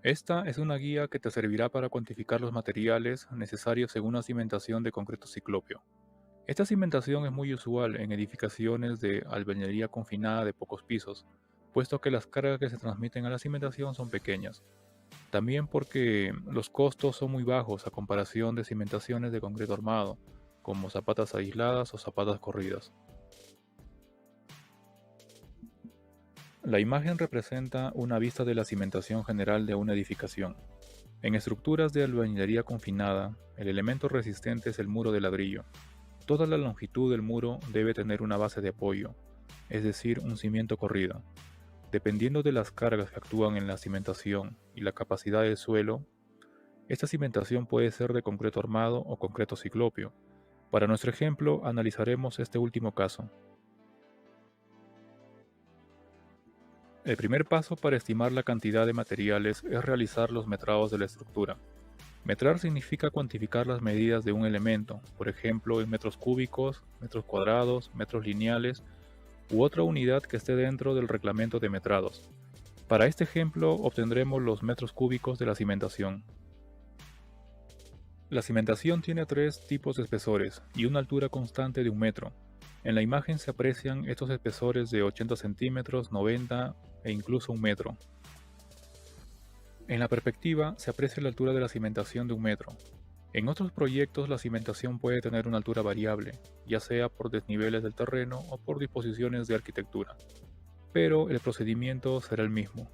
Esta es una guía que te servirá para cuantificar los materiales necesarios según una cimentación de concreto ciclopio. Esta cimentación es muy usual en edificaciones de albañilería confinada de pocos pisos, puesto que las cargas que se transmiten a la cimentación son pequeñas. También porque los costos son muy bajos a comparación de cimentaciones de concreto armado, como zapatas aisladas o zapatas corridas. La imagen representa una vista de la cimentación general de una edificación. En estructuras de albañilería confinada, el elemento resistente es el muro de ladrillo. Toda la longitud del muro debe tener una base de apoyo, es decir, un cimiento corrido. Dependiendo de las cargas que actúan en la cimentación y la capacidad del suelo, esta cimentación puede ser de concreto armado o concreto ciclopio. Para nuestro ejemplo, analizaremos este último caso. El primer paso para estimar la cantidad de materiales es realizar los metrados de la estructura. Metrar significa cuantificar las medidas de un elemento, por ejemplo en metros cúbicos, metros cuadrados, metros lineales u otra unidad que esté dentro del reglamento de metrados. Para este ejemplo obtendremos los metros cúbicos de la cimentación. La cimentación tiene tres tipos de espesores y una altura constante de 1 metro. En la imagen se aprecian estos espesores de 80 centímetros, 90 e incluso 1 metro. En la perspectiva se aprecia la altura de la cimentación de 1 metro. En otros proyectos la cimentación puede tener una altura variable, ya sea por desniveles del terreno o por disposiciones de arquitectura, pero el procedimiento será el mismo.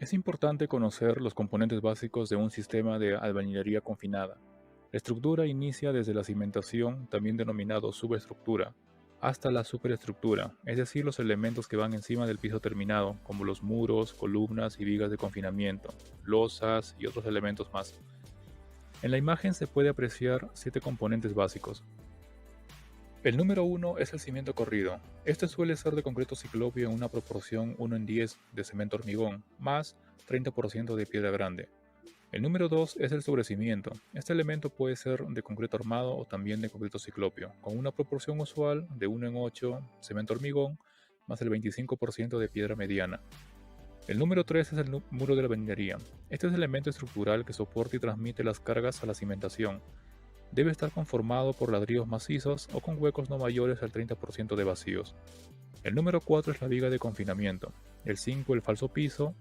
Es importante conocer los componentes básicos de un sistema de albañilería confinada. La estructura inicia desde la cimentación, también denominado subestructura, hasta la superestructura, es decir, los elementos que van encima del piso terminado, como los muros, columnas y vigas de confinamiento, losas y otros elementos más. En la imagen se puede apreciar 7 componentes básicos. El número 1 es el cimiento corrido. Este suele ser de concreto ciclopio en una proporción 1:10 de cemento hormigón, más 30% de piedra grande. El número 2 es el sobrecimiento. Este elemento puede ser de concreto armado o también de concreto ciclopio, con una proporción usual de 1:8 cemento hormigón, más el 25% de piedra mediana. El número 3 es el muro de la albañilería. Este es el elemento estructural que soporta y transmite las cargas a la cimentación. Debe estar conformado por ladrillos macizos o con huecos no mayores al 30% de vacíos. El número 4 es la viga de confinamiento, el 5 el falso piso,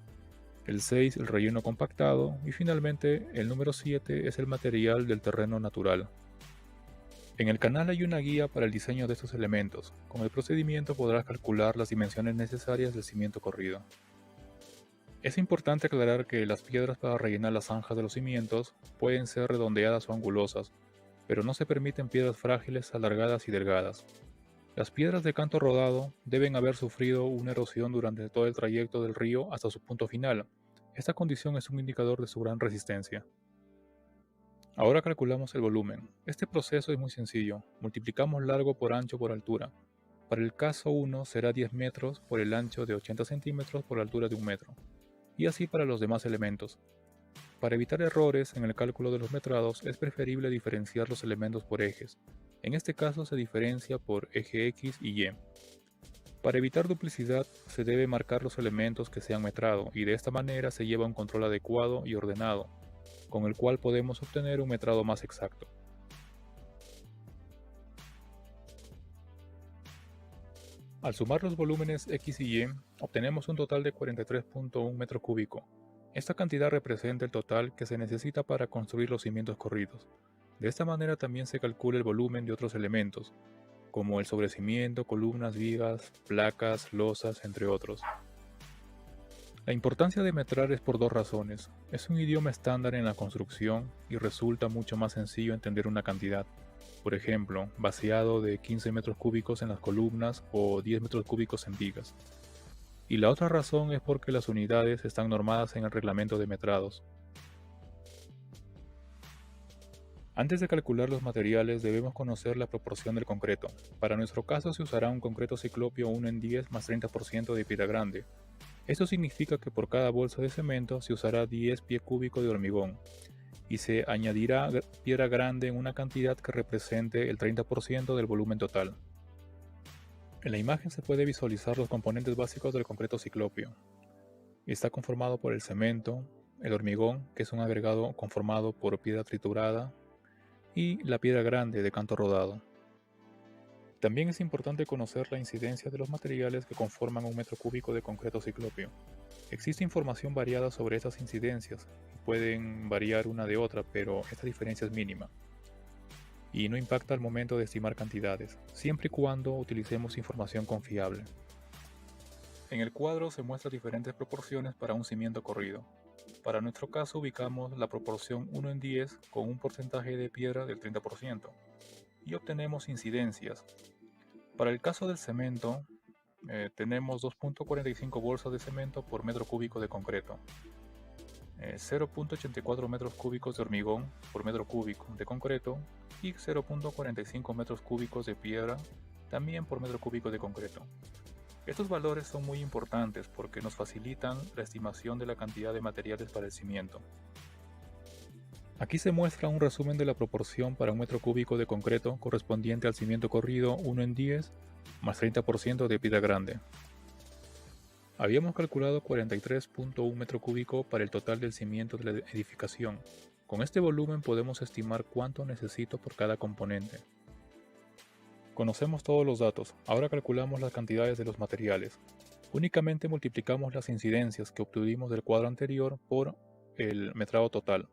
el 6 el relleno compactado y finalmente el número 7 es el material del terreno natural. En el canal hay una guía para el diseño de estos elementos. Con el procedimiento podrás calcular las dimensiones necesarias del cimiento corrido. Es importante aclarar que las piedras para rellenar las zanjas de los cimientos pueden ser redondeadas o angulosas, pero no se permiten piedras frágiles, alargadas y delgadas. Las piedras de canto rodado deben haber sufrido una erosión durante todo el trayecto del río hasta su punto final. Esta condición es un indicador de su gran resistencia. Ahora calculamos el volumen. Este proceso es muy sencillo. Multiplicamos largo por ancho por altura. Para el caso 1 será 10 metros por el ancho de 80 centímetros por la altura de 1 metro. Y así para los demás elementos. Para evitar errores en el cálculo de los metrados es preferible diferenciar los elementos por ejes. En este caso se diferencia por eje X y Y. Para evitar duplicidad se debe marcar los elementos que se han metrado y de esta manera se lleva un control adecuado y ordenado, con el cual podemos obtener un metrado más exacto. Al sumar los volúmenes X y Y, obtenemos un total de 43.1 metro cúbico. Esta cantidad representa el total que se necesita para construir los cimientos corridos. De esta manera también se calcula el volumen de otros elementos, como el sobrecimiento, columnas, vigas, placas, losas, entre otros. La importancia de metrar es por dos razones. Es un idioma estándar en la construcción y resulta mucho más sencillo entender una cantidad. Por ejemplo, vaciado de 15 metros cúbicos en las columnas o 10 metros cúbicos en vigas. Y la otra razón es porque las unidades están normadas en el reglamento de metrados. Antes de calcular los materiales debemos conocer la proporción del concreto. Para nuestro caso se usará un concreto ciclopio 1:10 más 30% de piedra grande. Esto significa que por cada bolsa de cemento se usará 10 pie cúbico de hormigón y se añadirá piedra grande en una cantidad que represente el 30% del volumen total. En la imagen se puede visualizar los componentes básicos del concreto ciclópeo. Está conformado por el cemento, el hormigón, que es un agregado conformado por piedra triturada, y la piedra grande de canto rodado. También es importante conocer la incidencia de los materiales que conforman un metro cúbico de concreto ciclópeo. Existe información variada sobre estas incidencias, y pueden variar una de otra, pero esta diferencia es mínima y no impacta al momento de estimar cantidades, siempre y cuando utilicemos información confiable. En el cuadro se muestran diferentes proporciones para un cimiento corrido. Para nuestro caso ubicamos la proporción 1 en 10 con un porcentaje de piedra del 30% y obtenemos incidencias. Para el caso del cemento, tenemos 2.45 bolsas de cemento por metro cúbico de concreto, 0.84 metros cúbicos de hormigón por metro cúbico de concreto y 0.45 metros cúbicos de piedra también por metro cúbico de concreto. Estos valores son muy importantes porque nos facilitan la estimación de la cantidad de materiales para el cimiento. Aquí se muestra un resumen de la proporción para un metro cúbico de concreto correspondiente al cimiento corrido 1 en 10 más 30% de piedra grande. Habíamos calculado 43.1 metro cúbico para el total del cimiento de la edificación. Con este volumen podemos estimar cuánto necesito por cada componente. Conocemos todos los datos, ahora calculamos las cantidades de los materiales. Únicamente multiplicamos las incidencias que obtuvimos del cuadro anterior por el metrado total.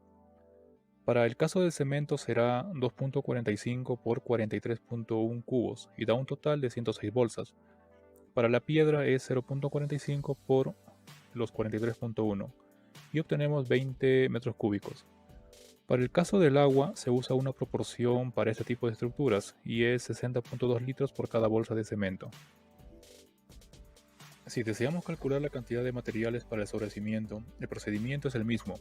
Para el caso del cemento será 2.45 por 43.1 cubos y da un total de 106 bolsas. Para la piedra es 0.45 por los 43.1 y obtenemos 20 metros cúbicos. Para el caso del agua se usa una proporción para este tipo de estructuras y es 60.2 litros por cada bolsa de cemento. Si deseamos calcular la cantidad de materiales para el sobrecimiento, el procedimiento es el mismo,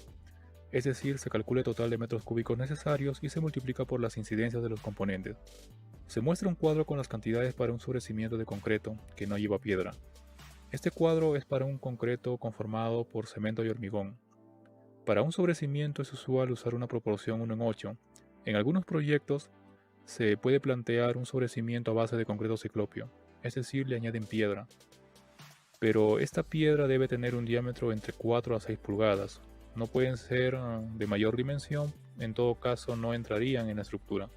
es decir, se calcula el total de metros cúbicos necesarios y se multiplica por las incidencias de los componentes. Se muestra un cuadro con las cantidades para un sobrecimiento de concreto que no lleva piedra. Este cuadro es para un concreto conformado por cemento y hormigón. Para un sobrecimiento es usual usar una proporción 1 en 8. En algunos proyectos se puede plantear un sobrecimiento a base de concreto ciclópeo, es decir, le añaden piedra. Pero esta piedra debe tener un diámetro entre 4 a 6 pulgadas. No pueden ser de mayor dimensión, en todo caso no entrarían en la estructura.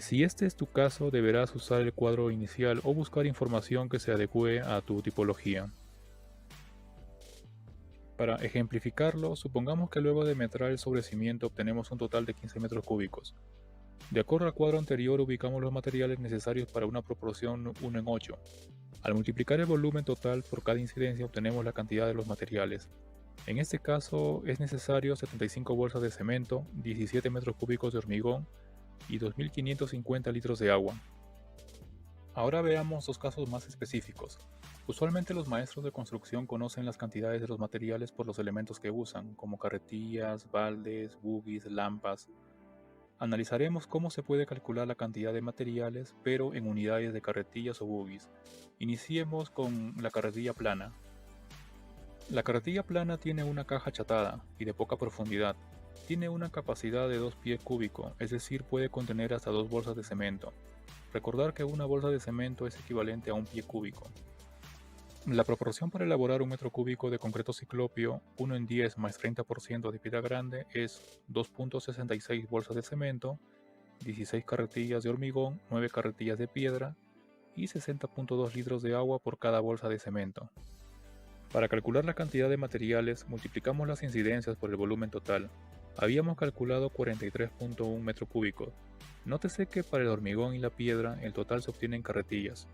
Si este es tu caso, deberás usar el cuadro inicial o buscar información que se adecue a tu tipología. Para ejemplificarlo, supongamos que luego de metrar el sobrecimiento obtenemos un total de 15 metros cúbicos. De acuerdo al cuadro anterior, ubicamos los materiales necesarios para una proporción 1 en 8. Al multiplicar el volumen total por cada incidencia obtenemos la cantidad de los materiales. En este caso es necesario 75 bolsas de cemento, 17 metros cúbicos de hormigón y 2.550 litros de agua. Ahora veamos dos casos más específicos. Usualmente los maestros de construcción conocen las cantidades de los materiales por los elementos que usan, como carretillas, baldes, buggies, lampas. Analizaremos cómo se puede calcular la cantidad de materiales, pero en unidades de carretillas o buggies. Iniciemos con la carretilla plana. La carretilla plana tiene una caja achatada y de poca profundidad. Tiene una capacidad de 2 pies cúbicos, es decir, puede contener hasta 2 bolsas de cemento. Recordar que una bolsa de cemento es equivalente a un pie cúbico. La proporción para elaborar un metro cúbico de concreto ciclópeo 1 en 10 más 30% de piedra grande es 2.66 bolsas de cemento, 16 carretillas de hormigón, 9 carretillas de piedra y 60.2 litros de agua por cada bolsa de cemento. Para calcular la cantidad de materiales, multiplicamos las incidencias por el volumen total. Habíamos calculado 43.1 metros cúbicos. Nótese que para el hormigón y la piedra el total se obtiene en carretillas.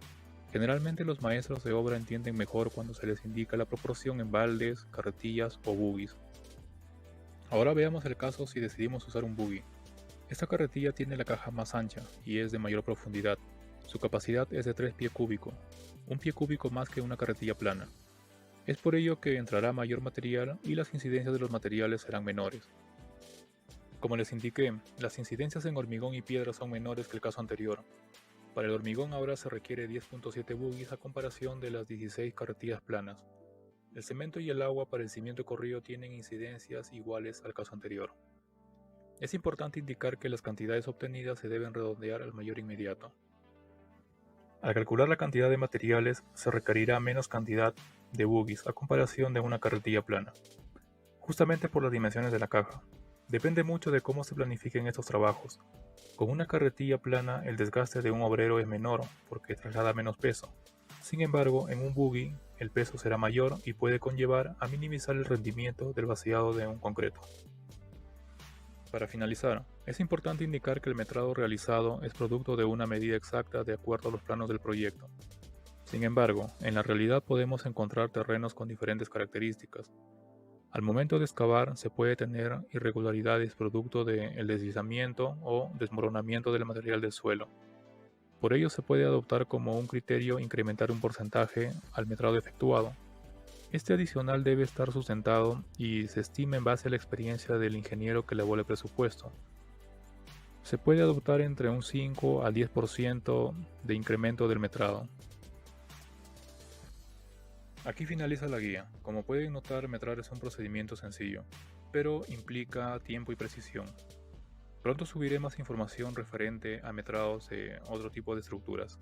Generalmente los maestros de obra entienden mejor cuando se les indica la proporción en baldes, carretillas o buggies. Ahora veamos el caso si decidimos usar un buggy. Esta carretilla tiene la caja más ancha y es de mayor profundidad. Su capacidad es de 3 pies cúbicos, un pie cúbico más que una carretilla plana. Es por ello que entrará mayor material y las incidencias de los materiales serán menores. Como les indiqué, las incidencias en hormigón y piedra son menores que el caso anterior. Para el hormigón ahora se requiere 10.7 buggies a comparación de las 16 carretillas planas. El cemento y el agua para el cimiento corrido tienen incidencias iguales al caso anterior. Es importante indicar que las cantidades obtenidas se deben redondear al mayor inmediato. Al calcular la cantidad de materiales se requerirá menos cantidad de bogies a comparación de una carretilla plana, justamente por las dimensiones de la caja. Depende mucho de cómo se planifiquen estos trabajos. Con una carretilla plana el desgaste de un obrero es menor porque traslada menos peso. Sin embargo, en un buggy el peso será mayor y puede conllevar a minimizar el rendimiento del vaciado de un concreto. Para finalizar, es importante indicar que el metrado realizado es producto de una medida exacta de acuerdo a los planos del proyecto. Sin embargo, en la realidad podemos encontrar terrenos con diferentes características. Al momento de excavar se puede tener irregularidades producto del deslizamiento o desmoronamiento del material del suelo. Por ello se puede adoptar como un criterio incrementar un porcentaje al metrado efectuado. Este adicional debe estar sustentado y se estima en base a la experiencia del ingeniero que elabore el presupuesto. Se puede adoptar entre un 5 al 10% de incremento del metrado. Aquí finaliza la guía. Como pueden notar, metrar es un procedimiento sencillo, pero implica tiempo y precisión. Pronto subiré más información referente a metrados de otro tipo de estructuras.